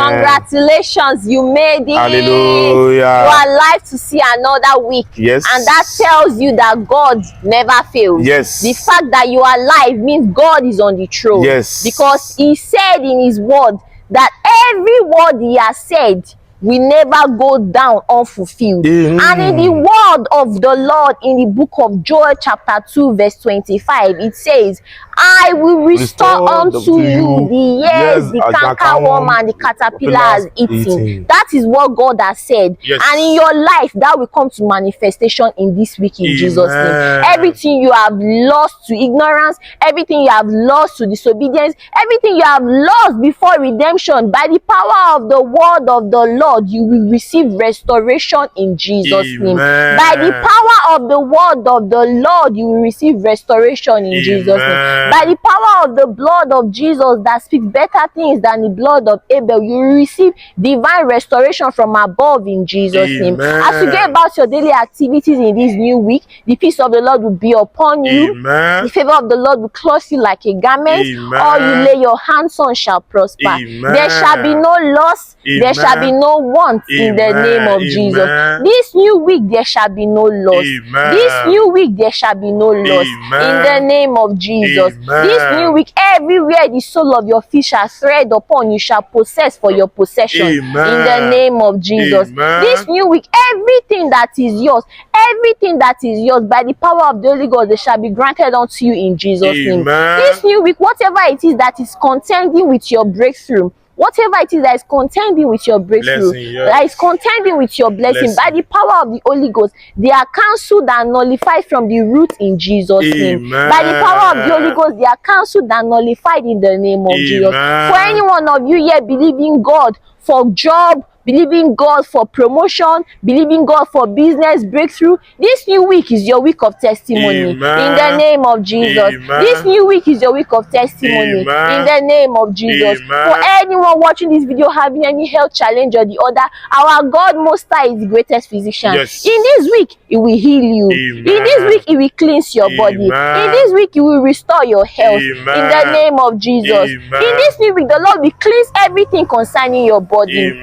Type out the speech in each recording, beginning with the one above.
Congratulations, you made it. Hallelujah. You are alive to see another week. Yes. And that tells you that God never fails. Yes. The fact that you are alive means God is on the throne. Yes. Because he said in his word that every word he has said will never go down unfulfilled. And in the word of the Lord in the book of Joel chapter 2 verse 25, it says, I will restore unto you the years the cankerworm and the caterpillar has eaten. That is what God has said. Yes. And in your life, that will come to manifestation in this week in Jesus' name. Everything you have lost to ignorance, everything you have lost to disobedience, everything you have lost before redemption, by the power of the word of the Lord, you will receive restoration in Jesus' name. By the power of the word of the Lord, you will receive restoration in Jesus' name. By the power of the blood of Jesus that speaks better things than the blood of Abel, you will receive divine restoration from above in Jesus' name. As you go about your daily activities in this new week, the peace of the Lord will be upon you. The favor of the Lord will clothe you like a garment. All you lay your hands on shall prosper. There shall be no loss. There shall be no want in the name of Jesus. This new week there shall be no loss. This new week there shall be no loss in the name of Jesus. This new week, everywhere the sole of your feet shall tread upon, you shall possess for your possession in the name of Jesus. This new week, everything that is yours, by the power of the Holy Ghost, they shall be granted unto you in Jesus' name. This new week, whatever it is that is contending with your breakthrough, whatever it is that is contending with your breakthrough, that is contending with your blessing, by the power of the Holy Ghost, they are cancelled and nullified from the root in Jesus' name. By the power of the Holy Ghost, they are cancelled and nullified in the name of Jesus. For any one of you here believing God for job, believing God for promotion, believing God for business breakthrough, this new week is your week of testimony in the name of Jesus. This new week is your week of testimony in the name of Jesus. For anyone watching this video having any health challenge or the other, our God Most High is the greatest physician. In this week, He will heal you. In this week, He will cleanse your body. In this week, He will restore your health in the name of Jesus. In this new week, the Lord will cleanse everything concerning your body in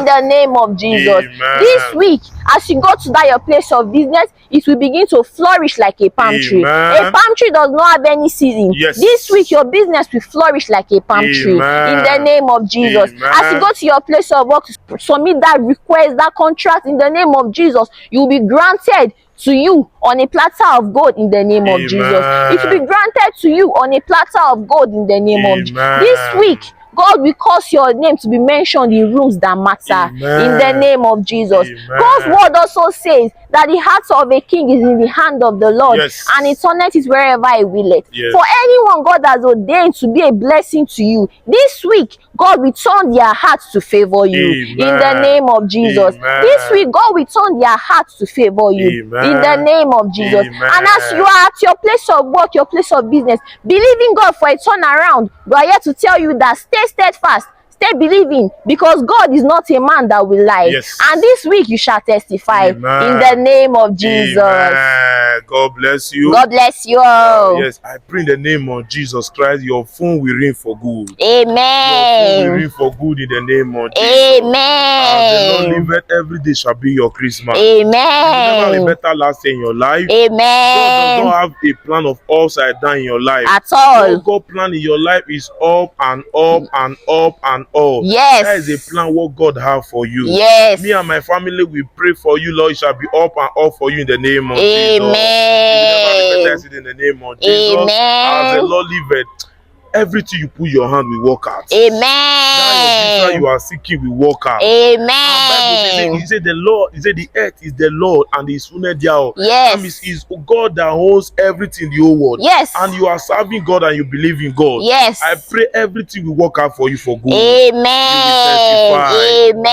the name of Jesus. This week, as you go to that your place of business, it will begin to flourish like a palm tree. A palm tree does not have any season. This week, your business will flourish like a palm tree in the name of Jesus. As you go to your place of work to submit that request, that contract in the name of Jesus, you will be granted to you on a platter of gold in the name of Jesus. It will be granted to you on a platter of gold in the name of Jesus. This week, God will cause your name to be mentioned in rooms that matter in the name of Jesus. God's word also says that the heart of a king is in the hand of the Lord, and it turneth it wherever He willeth. For anyone God has ordained to be a blessing to you, this week God will turn their hearts to favor you in the name of Jesus. This week God will turn their hearts to favor you in the name of Jesus. And as you are at your place of work, your place of business, believing God for a turnaround, we are here to tell you that stay steadfast, stay believing, because God is not a man that will lie. And this week you shall testify in the name of Jesus. God bless you. God bless you all. Yes, I pray in the name of Jesus Christ, your phone will ring for good. Amen. Your phone will ring for good in the name of Jesus. Amen. As the Lord liveth, every day shall be your Christmas. Amen. You will never have a better last day in your life. Amen. God does not have a plan of upside down in your life. At all. What God plan in your life is up and up and up and up. Yes. That is a plan what God have for you. Yes. Me and my family, we pray for you, Lord. It shall be up and up for you in the name of Jesus. Amen. In the name of Jesus. Amen. As the Lord liveth, everything you put your hand will work out. Amen. That your visa you are seeking will work out. Amen. He said the Lord, He said the earth is the Lord and His fullness thereof. Yes. That means it's God that owns everything in the whole world. Yes. And you are serving God and you believe in God. Yes. I pray everything will work out for you for good. Amen. Amen.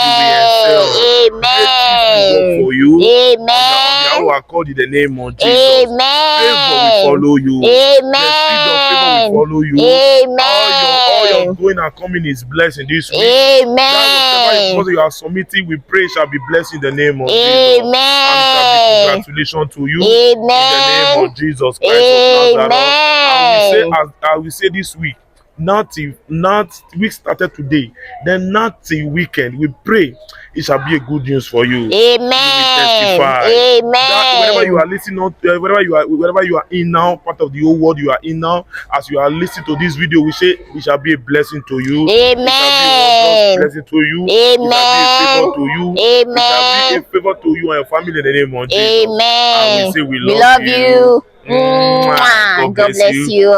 Amen. For you. Amen. You are called in the name of Jesus. Amen. Favor will follow you. Amen. The spirit of favor will follow you. Amen. All your going and coming is blessed in this week. Amen. That whatever you are submitting, we pray shall be blessed in the name of Jesus. Amen. And it shall be congratulations to you. Amen. In the name of Jesus Christ Amen. of Nazareth. I will say this week, not week started today, then not till weekend. We pray it shall be a good news for you. You will Amen. testify. That wherever you Amen. are listening, wherever you are in now, part of the whole world you are in now, as you are listening to this video, we say it shall be a blessing to you. It shall be a wondrous Amen. blessing to you. It shall be a favor Amen. to you. It shall be a Amen. favor to you and your family in the name of Jesus. And we Amen. say we We love love you. you. Mwah. Mwah. God God bless bless you. you.